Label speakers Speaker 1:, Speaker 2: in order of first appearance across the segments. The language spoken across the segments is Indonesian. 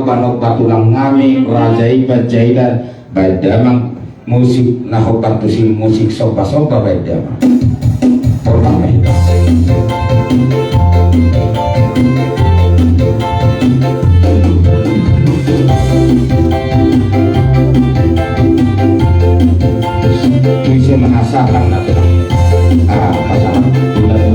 Speaker 1: noba tulang ngami rajai bajaidan badamang musik nahokan tusi musik soba-soba badamang pertama bisa menghasilkan natural masalah tulang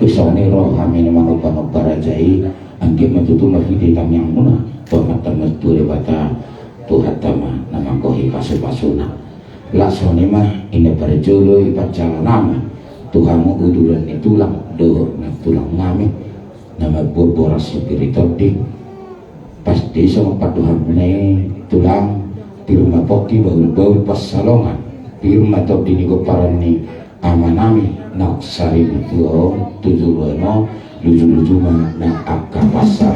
Speaker 1: pesone roh kami manoba rajai angge matutu mahide kami yang muna pematamat pure bata tuhatama namang kohi pasu-pasuna lasone mah ine parjolo ipacara nama tuhamu udulan ni tulang do na tulang ngami nama borbora spiritual di pasti sama paduhan ne tulang pirma poki baul pas salongan pirma top dini goparani amanami nak sari betul tujuan lucu-lucu nak akar pasar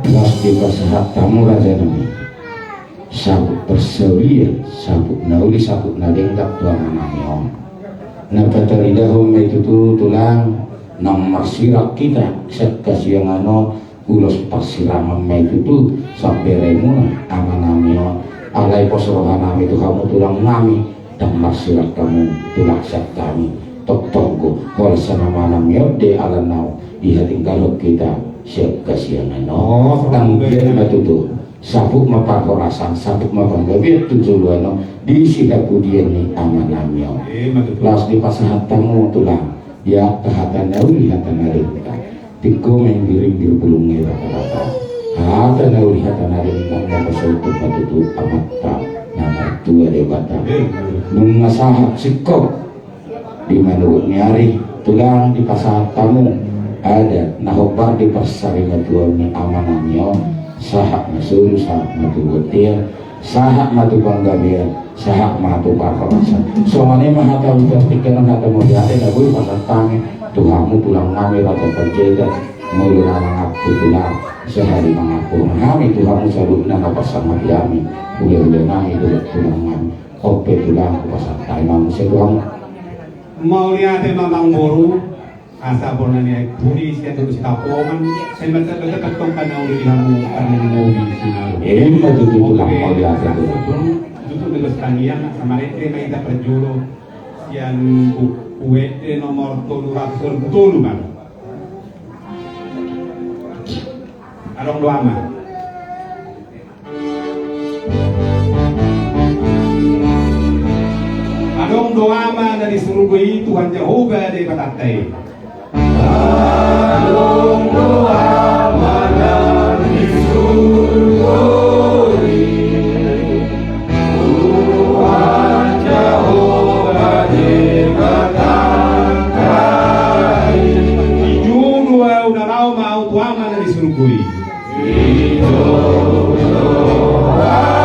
Speaker 1: las di pasahat tamu raja nami sabuk perselia sabuk nauli sabuk nadenggap tuang nami om napatarida hom itu tulang nomor sirak kita sekasih yang ano ulos pasiraman itu sampai remuna aman nami om alai posrohan nami itu kamu tulang nami dan maksiat kamu tulang kami tonggo kalau sana mana miode ala nau dia tinggal kita siap kasihan no dan dia matutu sabuk mapakorasan sabuk mapanggabi tujuan no di sida kudian ni amanamio las di pasahat tamu tulang ya tahatan nauli hatan narinta tiko main giring di bulungi rata-rata hatan nauli hatan narinta yang pasautu matutu amatta nama tua debata nung sahab sikop di manut nyari tulang di pasar tamu ada nahobar di pasar matuan ni amanannya sahab masul sahab matu butir sahab matu panggabia sahab matu parkorasan soalnya mah hata udah pikiran hata mau diade dah boleh pasar tangi tuhamu tulang ngami rata terjeda mulai mengaku tulang sehari mengaku kami tuhamu salutna ke pasar mati kami boleh nami tulang ngami kopi tulang ke pasar tangi manusia tulang
Speaker 2: mau lihat memang boru asa bornanya budi siya terus kapongan saya baca ketong kanau di kamu karena mau di sini
Speaker 1: betul tulang mau lihat
Speaker 2: itu dengan tanian sama itu yang kita perjulo yang kue nomor 700 tulu man arong doa mah adong doa mah dari surga Tuhan Jehovah dari Batatay adong doa mah dari surga Tuhan Jehovah dari Batatay hijau dua udah lau mau doa mah dari surga hijau doa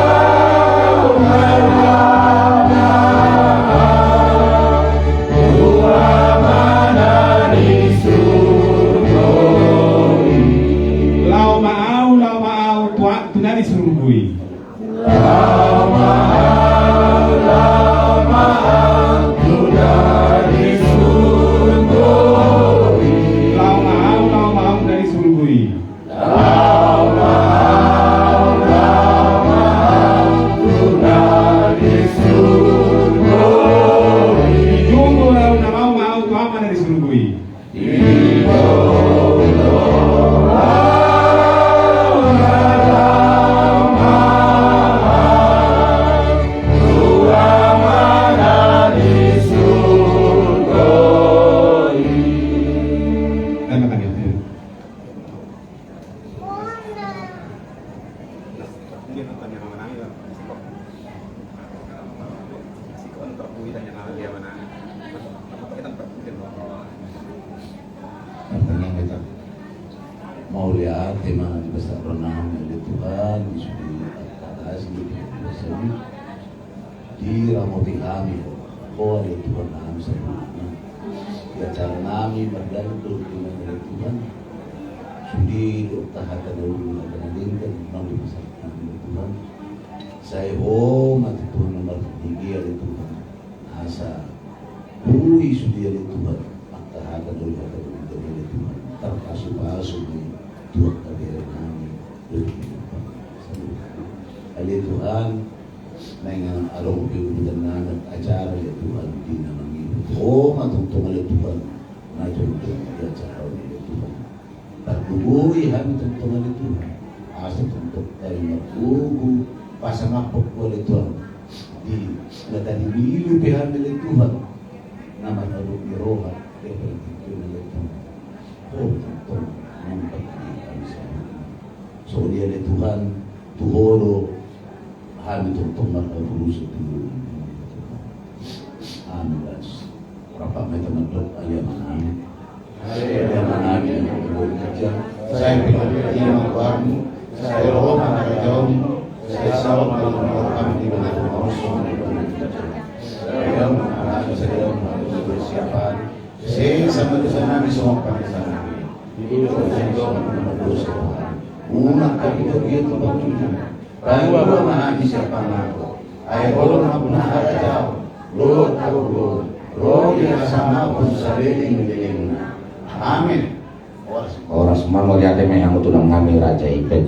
Speaker 3: Artinya kita mau lihat di mana besar renang oleh Tuhan di sudi atas di ramoti kami bahwa oleh Tuhan kami sebelumnya ya cara kami berdantul dengan oleh Tuhan sudi tahakan dulu dengan lingkar memang dipasarkan oleh Tuhan saya mati Tuhan nomor tinggi oleh Tuhan asa bui sudi oleh Tuhan tahakan dulu oleh Tuhan terpasu-pasu di Tuhan kadere kami oleh Tuhan dengan arong piudan at acara oleh Tuhan di namang ibu matungtong oleh Tuhan na tungtong di acara oleh Tuhan pagbubuhi kami tungtong oleh Tuhan asa tungtong tayo magugu pasangapok oleh Tuhan di natanibilu pihan oleh Tuhan na manalog ni Roha kaya pagkikyo oleh Tuhan tungtong ng pagkikyo sa so niya oleh Tuhan tuhoro kami tungtong magpapuluso tingin amin guys rapat may tamadok ayaman namin ayaman namin ang pagbubuhay kerja saya pinagpilihan ng kami saya roho mga kajawin saya sawang mga kami di mga kumauso saya mga sa iyo mga bersiapan saya sama sa namin sa mga pagkasama hindi ko sa iyo mga pagpuluso unang kapito ito pagpuluso Pangwa mahami siya pangako. Ay rolong ako na karajaw. Lord ako Lord. Lord yung kasama ko sa sariling dilim na. Amen.
Speaker 1: Oras mamoriate may hango tunang ngami raja ipen